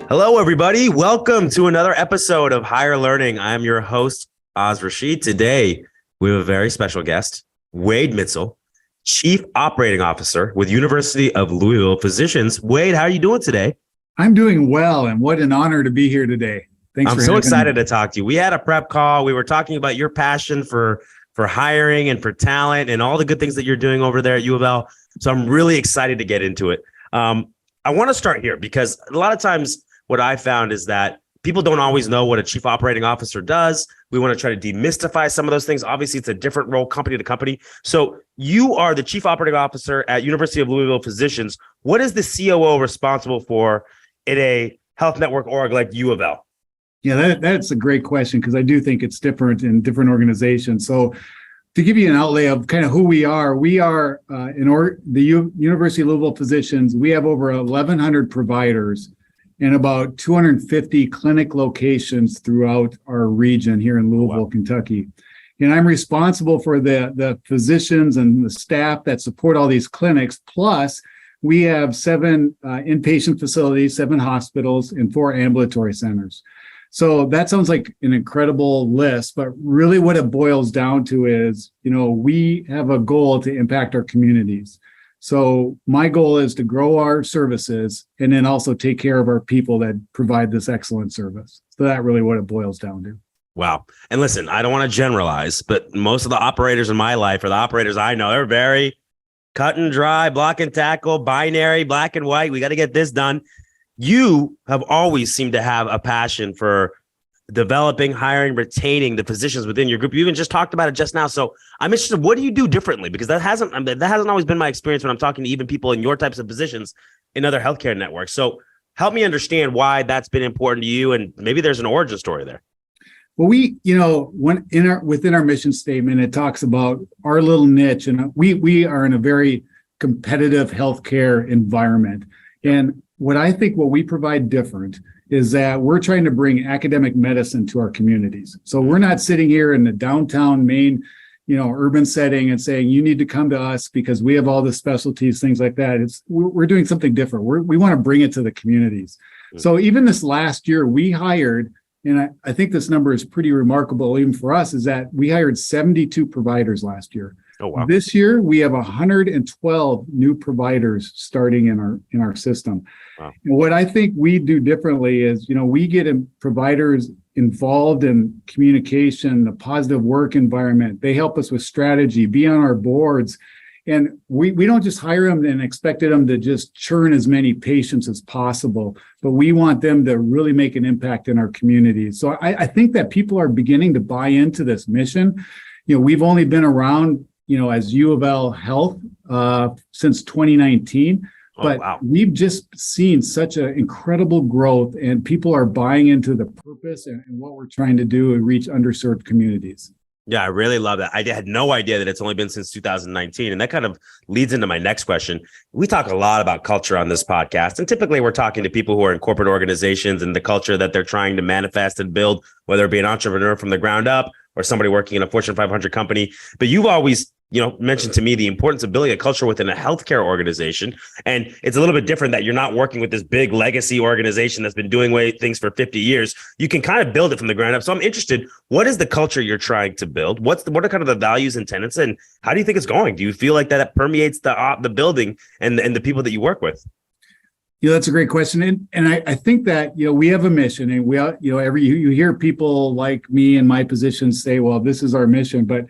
Hello, everybody. Welcome to another episode of Higher Learning. I'm your host, Rashid. Today, we have a very special guest, Wade Mitzel, Chief Operating Officer with University of Louisville Physicians. Wade, how are you doing today? I'm doing well, and what an honor to be here today. I'm so excited to talk to you. We had a prep call. We were talking about your passion for hiring and for talent and all the good things that you're doing over there at UofL. So I'm really excited to get into it. I want to start here because a lot of times what I found is that people don't always know what a chief operating officer does. We want to try to demystify some of those things. Obviously, it's a different role company to company. So you are the chief operating officer at University of Louisville Physicians. What is the COO responsible for in a health network org like UofL? Yeah, that's a great question because I do think it's different in different organizations. So to give you an outlay of kind of who we are the University of Louisville Physicians. We have over 1,100 providers and about 250 clinic locations throughout our region here in Louisville, Kentucky. And I'm responsible for the physicians and the staff that support all these clinics. Plus, we have 7 inpatient facilities, 7 hospitals, and 4 ambulatory centers. So that sounds like an incredible list, but really what it boils down to is, we have a goal to impact our communities. So my goal is to grow our services and then also take care of our people that provide this excellent service. So that's really what it boils down to. Wow. And listen, I don't want to generalize, but most of the operators in my life, or the operators I know, they're very cut and dry, block and tackle, binary, black and white. We got to get this done. You have always seemed to have a passion for developing, hiring, retaining the physicians within your group. You even just talked about it just now. So I'm interested, what do you do differently? Because that hasn't always been my experience when I'm talking to even people in your types of positions in other healthcare networks. So help me understand why that's been important to you. And maybe there's an origin story there. Well, within our mission statement, it talks about our little niche, and we are in a very competitive healthcare environment. And what we provide different is that we're trying to bring academic medicine to our communities. So we're not sitting here in the downtown main, urban setting and saying, you need to come to us because we have all the specialties, things like that. We're doing something different. We want to bring it to the communities. Mm-hmm. So even this last year, we hired, and I think this number is pretty remarkable even for us, is that we hired 72 providers last year. Oh, wow. This year, we have 112 new providers starting in our system. Wow. And what I think we do differently is, we get providers involved in communication, a positive work environment. They help us with strategy, be on our boards. And we don't just hire them and expect them to just churn as many patients as possible, but we want them to really make an impact in our communities. So I think that people are beginning to buy into this mission. We've only been around as UofL Health since 2019, but wow. We've just seen such an incredible growth, and people are buying into the purpose and what we're trying to do to reach underserved communities. Yeah, I really love that. I had no idea that it's only been since 2019. And that kind of leads into my next question. We talk a lot about culture on this podcast, and typically we're talking to people who are in corporate organizations and the culture that they're trying to manifest and build, whether it be an entrepreneur from the ground up or somebody working in a Fortune 500 company. But you've always mentioned to me the importance of building a culture within a healthcare organization. And it's a little bit different that you're not working with this big legacy organization that's been doing things for 50 years. You can kind of build it from the ground up. So I'm interested, what is the culture you're trying to build? What are kind of the values and tenets, and how do you think it's going? Do you feel like that permeates the building and the people that you work with? That's a great question. And I think that, we have a mission, and you hear people like me in my position say, well, this is our mission. But,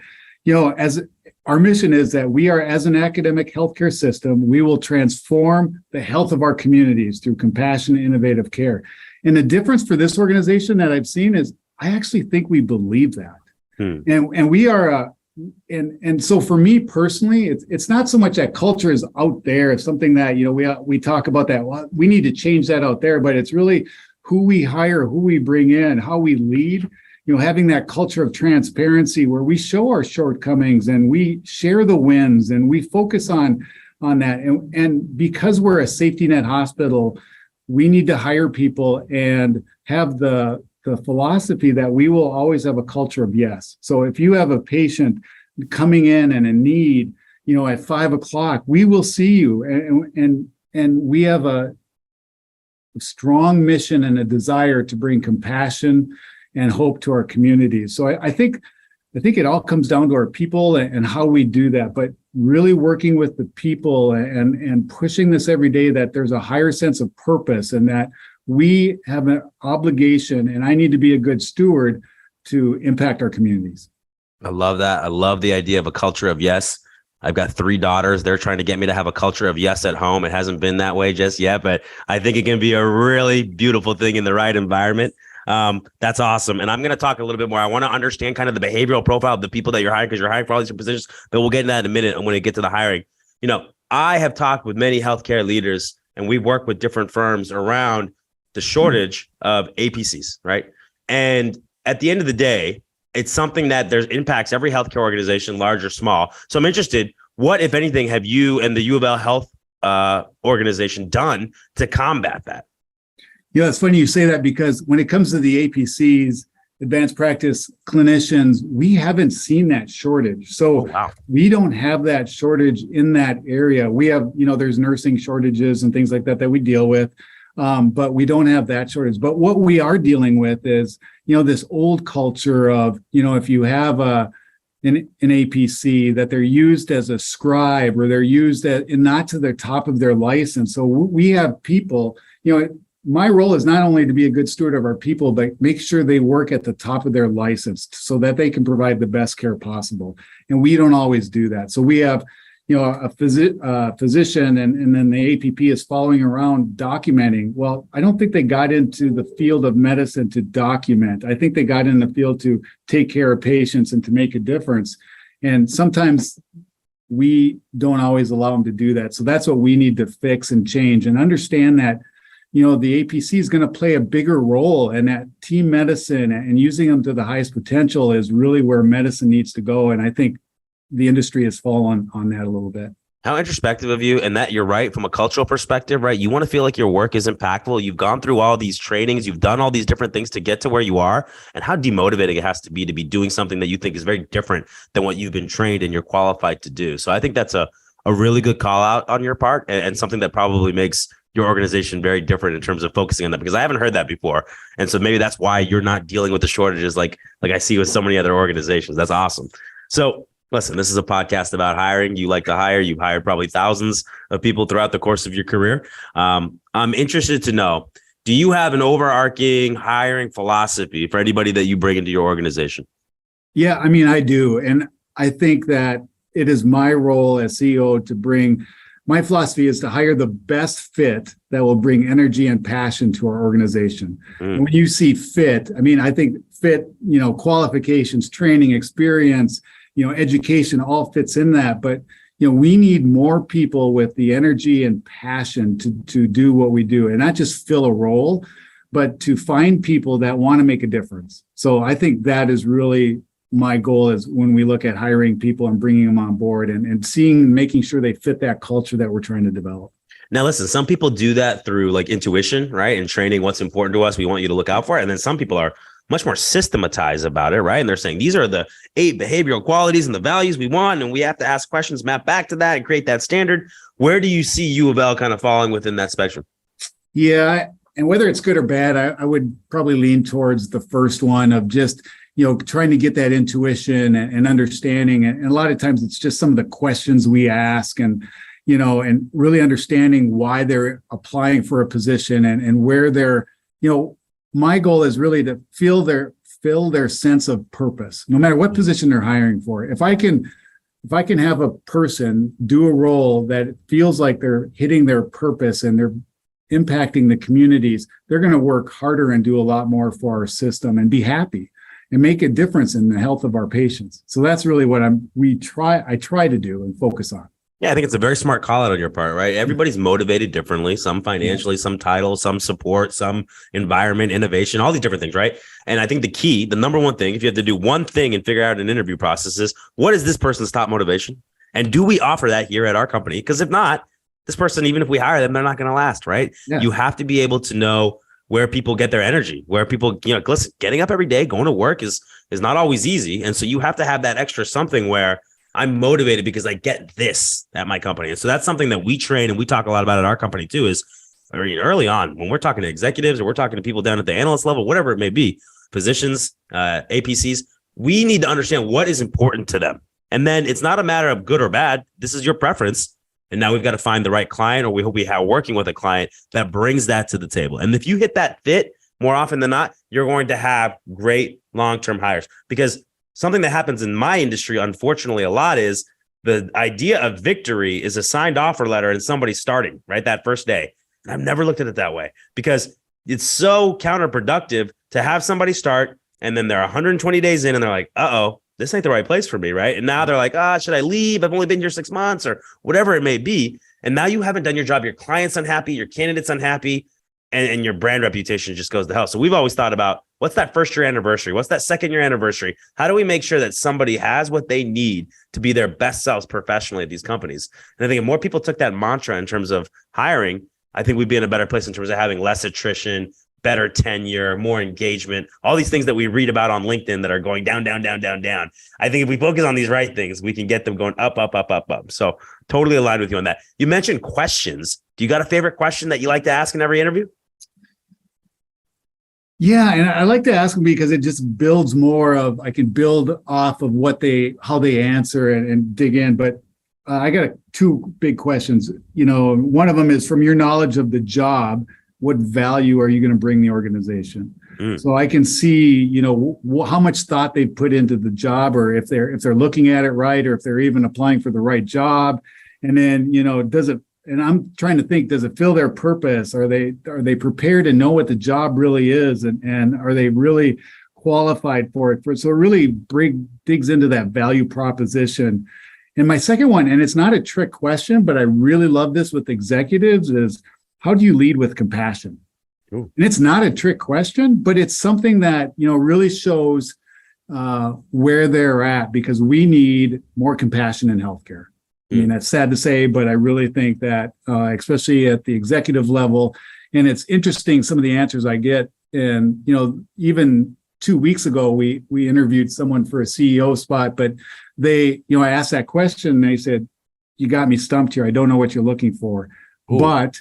as our mission is that we are, as an academic healthcare system, we will transform the health of our communities through compassionate, innovative care. And the difference for this organization that I've seen is I actually think we believe that. And we are, and so for me personally, it's not so much that culture is out there. It's something that, we talk about that. Well, we need to change that out there, but it's really who we hire, who we bring in, how we lead. Having that culture of transparency where we show our shortcomings and we share the wins and we focus on that. And because we're a safety net hospital, we need to hire people and have the philosophy that we will always have a culture of yes. So if you have a patient coming in and a need, at 5:00, we will see you. And we have a strong mission and a desire to bring compassion and hope to our communities. So I think it all comes down to our people and how we do that, but really working with the people and pushing this every day, that there's a higher sense of purpose and that we have an obligation, and I need to be a good steward to impact our communities. I love that. I love the idea of a culture of yes. I've got 3 daughters. They're trying to get me to have a culture of yes at home. It hasn't been that way just yet, but I think it can be a really beautiful thing in the right environment. That's awesome. And I'm going to talk a little bit more. I want to understand kind of the behavioral profile of the people that you're hiring, because you're hiring for all these positions, but we'll get into that in a minute. And when we get to the hiring, I have talked with many healthcare leaders, and we've worked with different firms around the shortage of APCs, right? And at the end of the day, it's something that impacts every healthcare organization, large or small. So I'm interested, what, if anything, have you and the UofL Health organization done to combat that? It's funny you say that, because when it comes to the APCs, advanced practice clinicians, we haven't seen that shortage. So we don't have that shortage in that area. We have, there's nursing shortages and things like that we deal with. But we don't have that shortage. But what we are dealing with is, this old culture of, if you have an APC, that they're used as a scribe, or they're used not to the top of their license. So we have people, my role is not only to be a good steward of our people, but make sure they work at the top of their license so that they can provide the best care possible. And we don't always do that. So we have, a physician, and then the APP is following around documenting. Well, I don't think they got into the field of medicine to document. I think they got in the field to take care of patients and to make a difference. And sometimes we don't always allow them to do that. So that's what we need to fix and change, and understand that, the APC is going to play a bigger role, and that team medicine and using them to the highest potential is really where medicine needs to go. And I think the industry has fallen on that a little bit. How introspective of you, and that you're right from a cultural perspective, right? You want to feel like your work is impactful. You've gone through all these trainings, you've done all these different things to get to where you are, and how demotivating it has to be doing something that you think is very different than what you've been trained and you're qualified to do. So I think that's a really good call out on your part, and something that probably makes your organization very different in terms of focusing on that, because I haven't heard that before. And so maybe that's why you're not dealing with the shortages like I see with so many other organizations. That's awesome. So listen, this is a podcast about hiring. You like to hire. You've hired probably thousands of people throughout the course of your career. I'm interested to know, do you have an overarching hiring philosophy for anybody that you bring into your organization? Yeah, I do. And I think that it is my role as CEO to bring, my philosophy is to hire the best fit that will bring energy and passion to our organization. And when you see fit, I think fit, qualifications, training, experience, education all fits in that. But, we need more people with the energy and passion to do what we do, and not just fill a role, but to find people that want to make a difference. So I think that is really my goal, is when we look at hiring people and bringing them on board and making sure they fit that culture that we're trying to develop. Now, listen, some people do that through like intuition, right? And training what's important to us. We want you to look out for it. And then some people are much more systematized about it, right? And they're saying these are the 8 behavioral qualities and the values we want, and we have to ask questions, map back to that, and create that standard. Where do you see UofL kind of falling within that spectrum? Yeah, and whether it's good or bad, I would probably lean towards the first one of just, trying to get that intuition and understanding. And a lot of times it's just some of the questions we ask, and really understanding why they're applying for a position and where they're, my goal is really to fill their sense of purpose, no matter what position they're hiring for. If I can have a person do a role that feels like they're hitting their purpose and they're impacting the communities, they're going to work harder and do a lot more for our system and be happy and make a difference in the health of our patients. So that's really what I try to do and focus on. Yeah, I think it's a very smart call out on your part, right? Everybody's motivated differently, some financially, some title, some support, some environment, innovation, all these different things, right? And I think the number one thing, if you have to do one thing and figure out an interview process, is what is this person's top motivation? And do we offer that here at our company? Because if not, this person, even if we hire them, they're not going to last, right? Yeah. You have to be able to know where people get their energy, where people, listen, getting up every day, going to work is not always easy. And so you have to have that extra something where I'm motivated because I get this at my company. And so that's something that we train and we talk a lot about at our company too, is early on when we're talking to executives or we're talking to people down at the analyst level, whatever it may be, positions, APCs, we need to understand what is important to them. And then it's not a matter of good or bad. This is your preference. And now we've got to find the right client, or we hope we have working with a client that brings that to the table. And if you hit that fit, more often than not, you're going to have great long-term hires. Because something that happens in my industry, unfortunately, a lot is the idea of victory is a signed offer letter and somebody starting right that first day. And I've never looked at it that way, because it's so counterproductive to have somebody start and then they're 120 days in and they're like, uh-oh, this ain't the right place for me, right? And now they're like, should I leave? I've only been here 6 months or whatever it may be. And now you haven't done your job. Your client's unhappy, your candidate's unhappy, and your brand reputation just goes to hell. So we've always thought about, what's that first year anniversary? What's that second year anniversary? How do we make sure that somebody has what they need to be their best selves professionally at these companies? And I think if more people took that mantra in terms of hiring, I think we'd be in a better place in terms of having less attrition, better tenure, more engagement, all these things that we read about on LinkedIn that are going down, down, down, down, down. I think if we focus on these right things, we can get them going up, up, up, up, up. So totally aligned with you on that. You mentioned questions. Do you got a favorite question that you like to ask in every interview? Yeah, and I like to ask them because it just builds more of, I can build off of how they answer and dig in. But I got two big questions. One of them is, from your knowledge of the job, what value are you going to bring the organization? So I can see, how much thought they put into the job, or if they're looking at it right, or if they're even applying for the right job. And then, and I'm trying to think, does it fill their purpose? Are they prepared to know what the job really is? And are they really qualified for it? So it really digs into that value proposition. And my second one, and it's not a trick question, but I really love this with executives, is, how do you lead with compassion? Ooh. And it's not a trick question, but it's something that, really shows where they're at, because we need more compassion in healthcare. I mean, that's sad to say, but I really think that, especially at the executive level, and it's interesting, some of the answers I get. And, even 2 weeks ago, we interviewed someone for a CEO spot, but I asked that question and they said, "You got me stumped here. I don't know what you're looking for." Ooh. But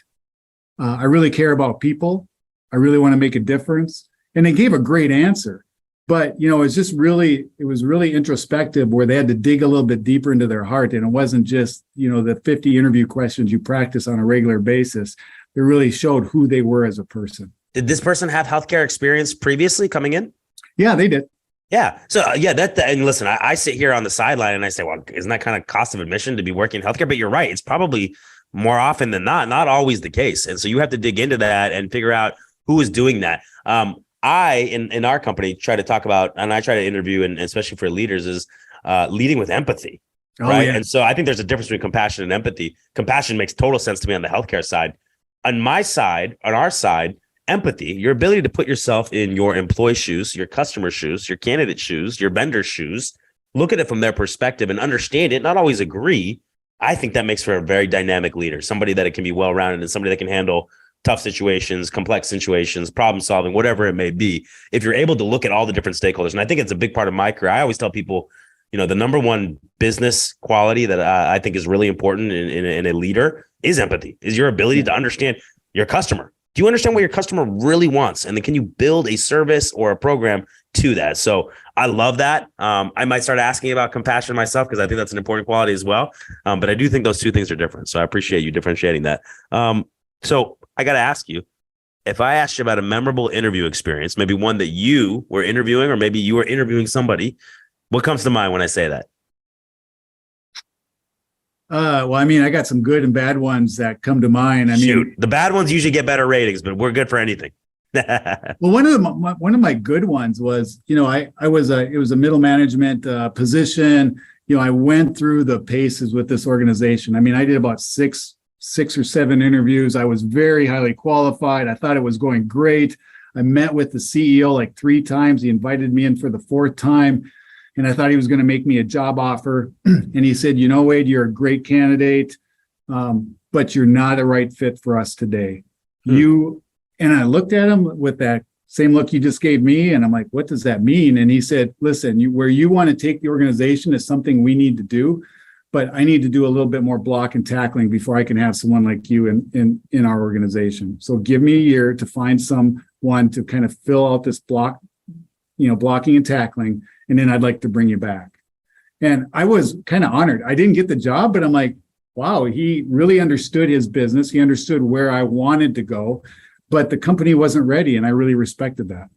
I really care about people. I really want to make a difference. And they gave a great answer. But, it was really introspective, where they had to dig a little bit deeper into their heart. And it wasn't just, the 50 interview questions you practice on a regular basis. It really showed who they were as a person. Did this person have healthcare experience previously coming in? Yeah, they did. Yeah. So and listen, I sit here on the sideline and I say, well, isn't that kind of cost of admission to be working in healthcare? But you're right. It's probably more often than not always the case. And so you have to dig into that and figure out who is doing that. In our company, try to talk about, and I try to interview, and especially for leaders, is leading with empathy. Right. Yeah. And so I think there's a difference between compassion and empathy. Compassion makes total sense to me on the healthcare side. On our side, empathy, your ability to put yourself in your employee shoes, your customer shoes, your candidate shoes, your vendor shoes, look at it from their perspective and understand it, not always agree. I think that makes for a very dynamic leader, somebody that it can be well-rounded and somebody that can handle tough situations, complex situations, problem solving, whatever it may be. If you're able to look at all the different stakeholders, and I think it's a big part of my career. I always tell people, the number one business quality that I think is really important in a leader is empathy, is your ability to understand your customer. Do you understand what your customer really wants? And then can you build a service or a program to that? So I love that. I might start asking about compassion myself, because I think that's an important quality as well. But I do think those two things are different. So I appreciate you differentiating that. So I got to ask you, if I asked you about a memorable interview experience, maybe one that you were interviewing, or maybe you were interviewing somebody, what comes to mind when I say that? Well, I got some good and bad ones that come to mind. Shoot, the bad ones usually get better ratings, but we're good for anything. Well, one of my good ones was, it was a middle management position. I went through the paces with this organization. I did about six or seven interviews. I was very highly qualified. I thought it was going great. I met with the CEO like 3 times. He invited me in for the 4th time. And I thought he was going to make me a job offer. And he said, Wade, you're a great candidate, but you're not a right fit for us today. And I looked at him with that same look you just gave me. And I'm like, what does that mean? And he said, listen, where you want to take the organization is something we need to do, but I need to do a little bit more block and tackling before I can have someone like you in our organization. So give me a year to find someone to kind of fill out this blocking and tackling, and then I'd like to bring you back. And I was kind of honored. I didn't get the job, but I'm like, wow, he really understood his business. He understood where I wanted to go, but the company wasn't ready, and I really respected that.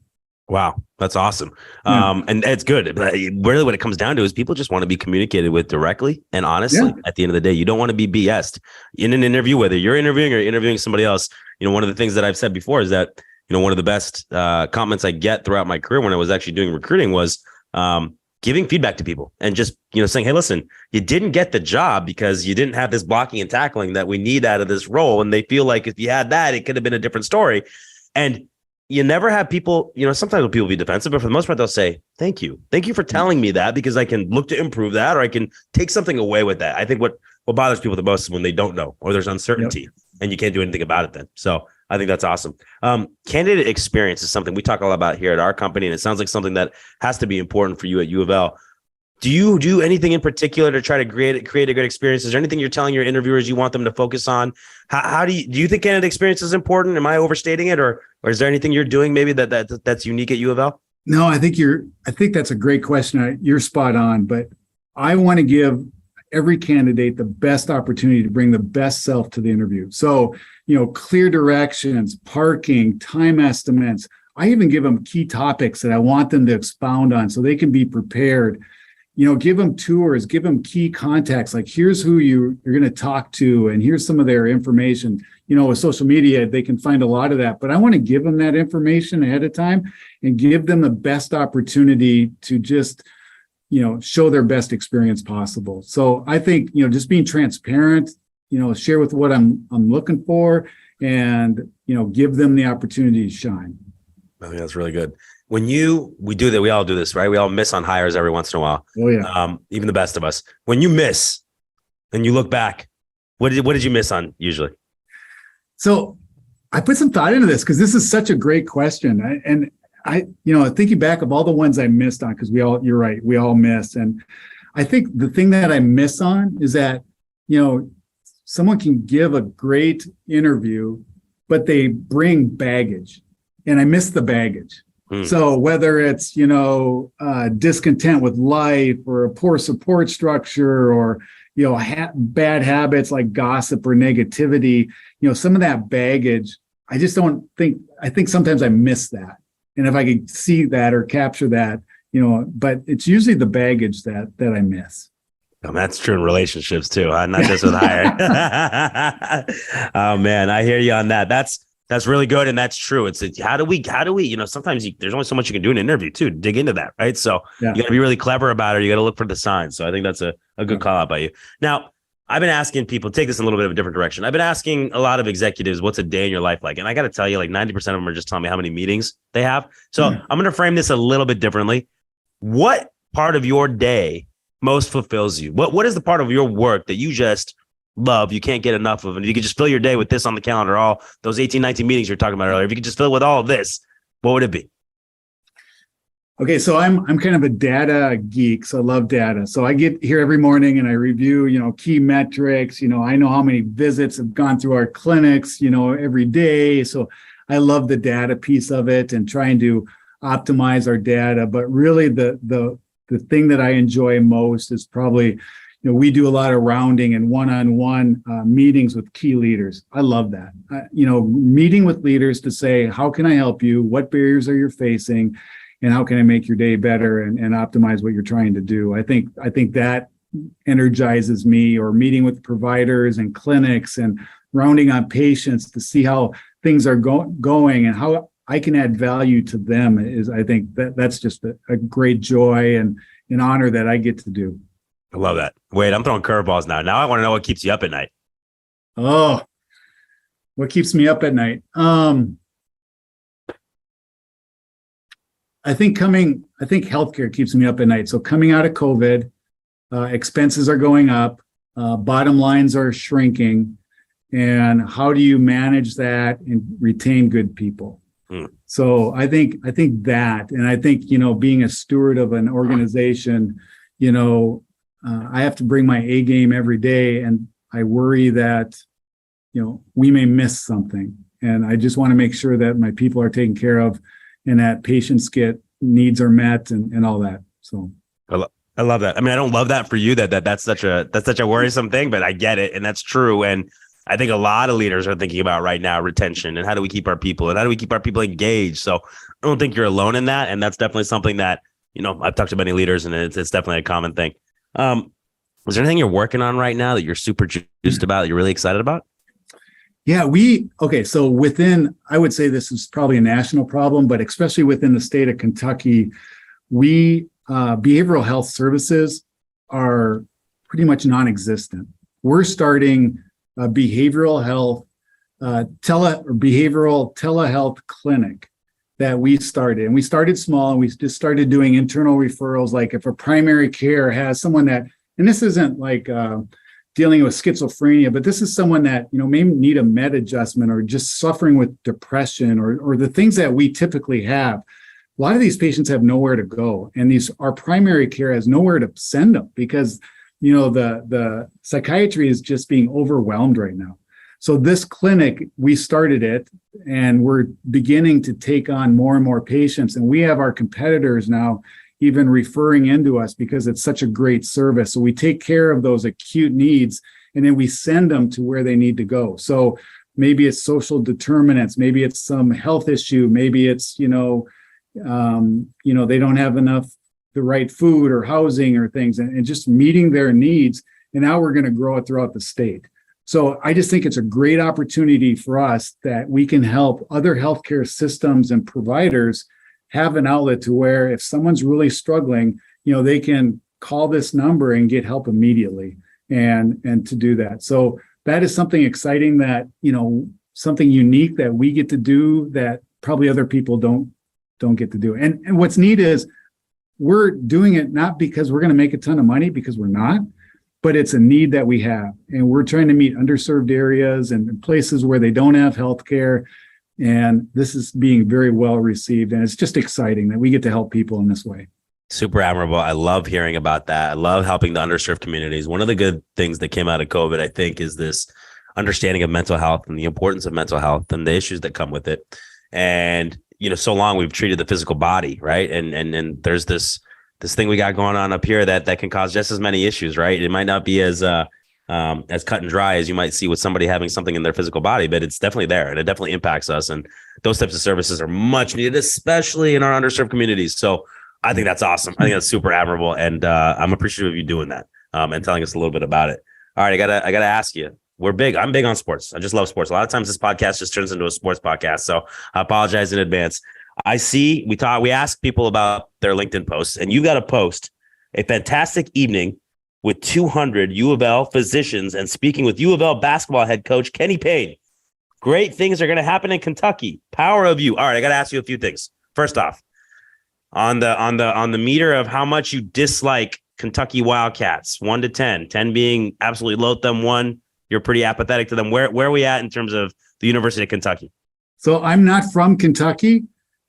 Wow, that's awesome. Yeah. And it's good. But really what it comes down to is people just want to be communicated with directly and honestly. At the end of the day. You don't want to be BS'd in an interview, whether you're interviewing or interviewing somebody else. One of the things that I've said before is that, one of the best comments I get throughout my career when I was actually doing recruiting was giving feedback to people and just, saying, hey, listen, you didn't get the job because you didn't have this blocking and tackling that we need out of this role. And they feel like if you had that, it could have been a different story. And you never have people, sometimes people be defensive, but for the most part, they'll say, thank you. Thank you for telling me that, because I can look to improve that, or I can take something away with that. I think what bothers people the most is when they don't know, or there's uncertainty and you can't do anything about it then. So I think that's awesome. Candidate experience is something we talk a lot about here at our company, and it sounds like something that has to be important for you at UofL. Do you do anything in particular to try to create a good experience? Is there anything you're telling your interviewers you want them to focus on? How do you think candidate experience is important? Am I overstating it, or is there anything you're doing maybe that's unique at UofL? No, I think that's a great question. You're spot on, but I want to give every candidate the best opportunity to bring the best self to the interview. So, clear directions, parking, time estimates. I even give them key topics that I want them to expound on so they can be prepared. Give them tours, give them key contacts. Like, here's who you're going to talk to, and here's some of their information. With social media, they can find a lot of that, but I want to give them that information ahead of time and give them the best opportunity to just, show their best experience possible. So I think, just being transparent, share with what I'm looking for, and, give them the opportunity to shine. I think that's really good. When we do that, we all do this, right? We all miss on hires every once in a while. Oh yeah. Even the best of us. When you miss and you look back, what did you miss on usually? So I put some thought into this because this is such a great question. I thinking back of all the ones I missed on, because you're right, we all miss. And I think the thing that I miss on is that, someone can give a great interview, but they bring baggage, and I miss the baggage. So whether it's, discontent with life, or a poor support structure, or, bad habits like gossip or negativity, some of that baggage, I think sometimes I miss that. And if I could see that or capture that, but it's usually the baggage that I miss. That's true in relationships too, huh? Not just with hiring. Oh man, I hear you on that. That's really good. And that's true. It's how do we, sometimes there's only so much you can do in an interview too, dig into that. Right. So you got to be really clever about it. You got to look for the signs. So I think that's a good call out by you. Now, I've been asking people, take this in a little bit of a different direction. I've been asking a lot of executives, what's a day in your life like? And I got to tell you, like 90% of them are just telling me how many meetings they have. So I'm going to frame this a little bit differently. What part of your day most fulfills you? What is the part of your work that you just love, you can't get enough of? And if you could just fill your day with this on the calendar, all those 18, 19 meetings you're talking about earlier, if you could just fill it with all of this, what would it be? Okay, so I'm kind of a data geek, so I love data. So I get here every morning and I review, key metrics. I know how many visits have gone through our clinics, every day. So I love the data piece of it and trying to optimize our data. But really, the thing that I enjoy most is probably, we do a lot of rounding and one-on-one meetings with key leaders. I love that. Meeting with leaders to say, how can I help you? What barriers are you facing? And how can I make your day better and optimize what you're trying to do? I think that energizes me. Or meeting with providers and clinics and rounding on patients to see how things are going and how I can add value to them is, I think that's just a great joy and an honor that I get to do. I love that. Wait, I'm throwing curveballs now. Now I want to know what keeps you up at night. Oh, what keeps me up at night? I think healthcare keeps me up at night. So coming out of COVID, expenses are going up, bottom lines are shrinking, and how do you manage that and retain good people? So I think that, and I think, being a steward of an organization, I have to bring my A game every day, and I worry that, we may miss something. And I just want to make sure that my people are taken care of and that patients get needs are met and all that. So I love that. I mean, I don't love that for you that's such a worrisome thing, but I get it. And that's true. And I think a lot of leaders are thinking about right now retention and how do we keep our people engaged. So I don't think you're alone in that. And that's definitely something that, I've talked to many leaders, and it's definitely a common thing. Is there anything you're working on right now that you're super juiced about, that you're really excited about? Yeah, so I would say this is probably a national problem, but especially within the state of Kentucky, behavioral health services are pretty much non-existent. We're starting a behavioral health behavioral telehealth clinic that we started. And we started small, and we just started doing internal referrals. Like if a primary care has someone that, and this isn't like dealing with schizophrenia, but this is someone that, may need a med adjustment or just suffering with depression or the things that we typically have. A lot of these patients have nowhere to go, and our primary care has nowhere to send them because, the psychiatry is just being overwhelmed right now. So this clinic, we started it, and we're beginning to take on more and more patients. And we have our competitors now even referring into us because it's such a great service. So we take care of those acute needs, and then we send them to where they need to go. So maybe it's social determinants, maybe it's some health issue, maybe it's, they don't have the right food or housing or things, and just meeting their needs. And now we're going to grow it throughout the state. So I just think it's a great opportunity for us that we can help other healthcare systems and providers have an outlet to where if someone's really struggling, they can call this number and get help immediately and to do that. So that is something exciting that, something unique that we get to do that probably other people don't get to do. And what's neat is we're doing it not because we're going to make a ton of money, because we're not, but it's a need that we have. And we're trying to meet underserved areas and places where they don't have healthcare. And this is being very well received. And it's just exciting that we get to help people in this way. Super admirable. I love hearing about that. I love helping the underserved communities. One of the good things that came out of COVID, I think, is this understanding of mental health and the importance of mental health and the issues that come with it. And, so long we've treated the physical body, right? And there's this thing we got going on up here that can cause just as many issues, right? It might not be as cut and dry as you might see with somebody having something in their physical body, but it's definitely there, and it definitely impacts us. And those types of services are much needed, especially in our underserved communities. So I think that's awesome. I think that's super admirable, and I'm appreciative of you doing that and telling us a little bit about it. All right, I gotta ask you. I'm big on sports. I just love sports. A lot of times this podcast just turns into a sports podcast, so I apologize in advance. I see we ask people about their LinkedIn posts, and you got to post a fantastic evening with 200 UofL physicians and speaking with UofL basketball head coach Kenny Payne. Great things are going to happen in Kentucky. Power of you. All right, I got to ask you a few things. First off, on the meter of how much you dislike Kentucky Wildcats, 1 to 10, 10 being absolutely loathe them, 1 you're pretty apathetic to them. Where are we at in terms of the University of Kentucky? So I'm not from Kentucky,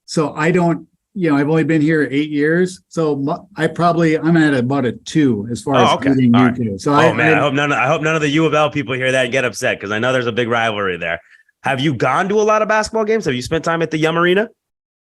so I don't. I've only been here 8 years, so I'm at about a 2 as far as reading UK. Right. So I hope none of the U of L people hear that and get upset, because I know there's a big rivalry there. Have you gone to a lot of basketball games? Have you spent time at the Yum Arena?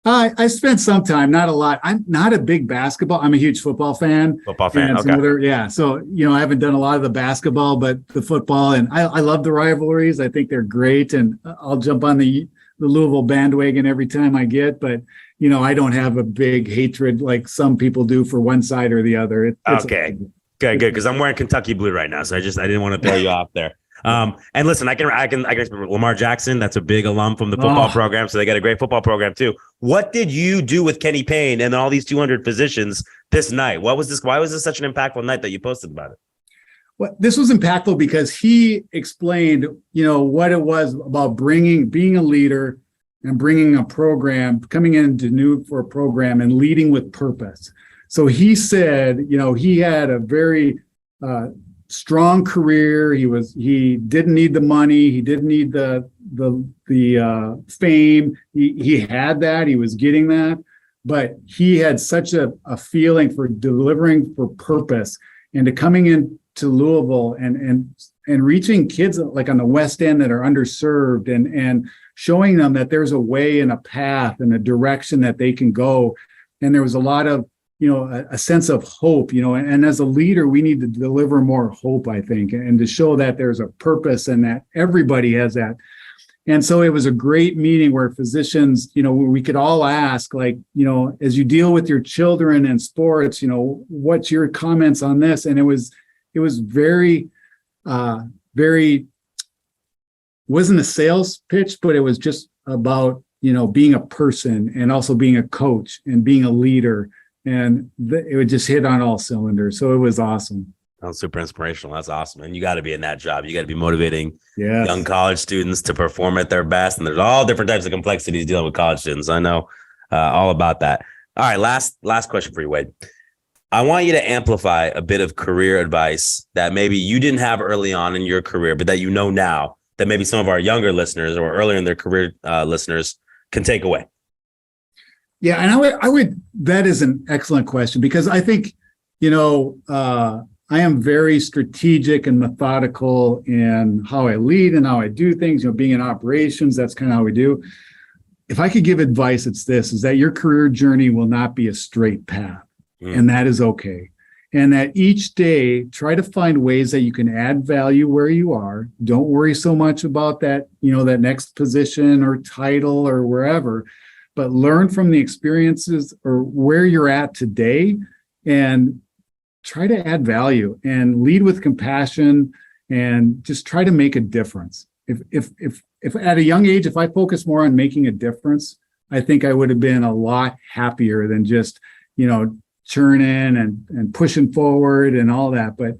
I spent some time, not a lot. I'm not a big basketball. I'm a huge football fan. Okay. So, I haven't done a lot of the basketball, but the football, and I love the rivalries. I think they're great, and I'll jump on the Louisville bandwagon every time I get, but I don't have a big hatred like some people do for one side or the other. Okay, good. Because I'm wearing Kentucky blue right now, so I didn't want to throw you off there. And listen, I can Lamar Jackson. That's a big alum from the football program, so they got a great football program too. What did you do with Kenny Payne and all these 200 physicians this night? Why was this such an impactful night that you posted about it? Well, this was impactful because he explained, what it was about being a leader and bringing a program, coming in for a program and leading with purpose. So he said, he had a very strong career. He didn't need the money. He didn't need the fame. He had that. He was getting that, but he had such a feeling for delivering for purpose and to coming into Louisville and reaching kids like on the West End that are underserved and showing them that there's a way and a path and a direction that they can go. And there was a lot of, a sense of hope, and as a leader, we need to deliver more hope, I think, and to show that there's a purpose and that everybody has that. And so it was a great meeting where physicians, we could all ask, like, as you deal with your children in sports, what's your comments on this? And it was very, very, wasn't a sales pitch, but it was just about, being a person and also being a coach and being a leader. And it would just hit on all cylinders. So it was awesome. Sounds super inspirational. That's awesome. And you got to be in that job. You got to be motivating Yes. young college students to perform at their best. And there's all different types of complexities dealing with college students. I know all about that. All right. Last question for you, Wade. I want you to amplify a bit of career advice that maybe you didn't have early on in your career, but that now that maybe some of our younger listeners or earlier in their career listeners can take away. Yeah. And I would, that is an excellent question because I think, I am very strategic and methodical in how I lead and how I do things, being in operations, that's kind of how we do. If I could give advice, it's this, is that your career journey will not be a straight path. And that is okay. And that each day, try to find ways that you can add value where you are. Don't worry so much about that, that next position or title or wherever, but learn from the experiences or where you're at today and try to add value and lead with compassion and just try to make a difference. If at a young age, if I focus more on making a difference, I think I would have been a lot happier than just, churning and pushing forward and all that. But,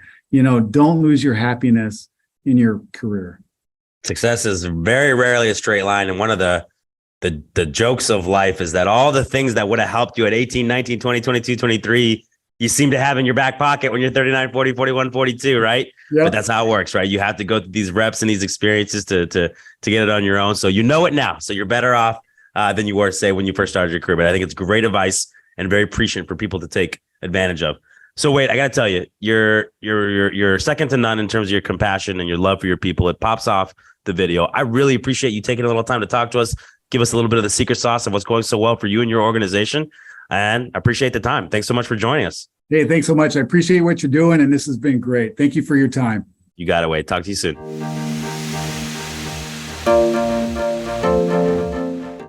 don't lose your happiness in your career. Success is very rarely a straight line. And one of the jokes of life is that all the things that would have helped you at 18, 19, 20, 22, 23, you seem to have in your back pocket when you're 39, 40, 41, 42, right? Yep. But that's how it works, right? You have to go through these reps and these experiences to get it on your own. So you know it now. So you're better off than you were, say, when you first started your career. But I think it's great advice and very prescient for people to take advantage of. So Wade, I got to tell you, you're second to none in terms of your compassion and your love for your people. It pops off the video. I really appreciate you taking a little time to talk to us, give us a little bit of the secret sauce of what's going so well for you and your organization. And I appreciate the time. Thanks so much for joining us. Hey, thanks so much. I appreciate what you're doing. And this has been great. Thank you for your time. You got it, Wade. Talk to you soon.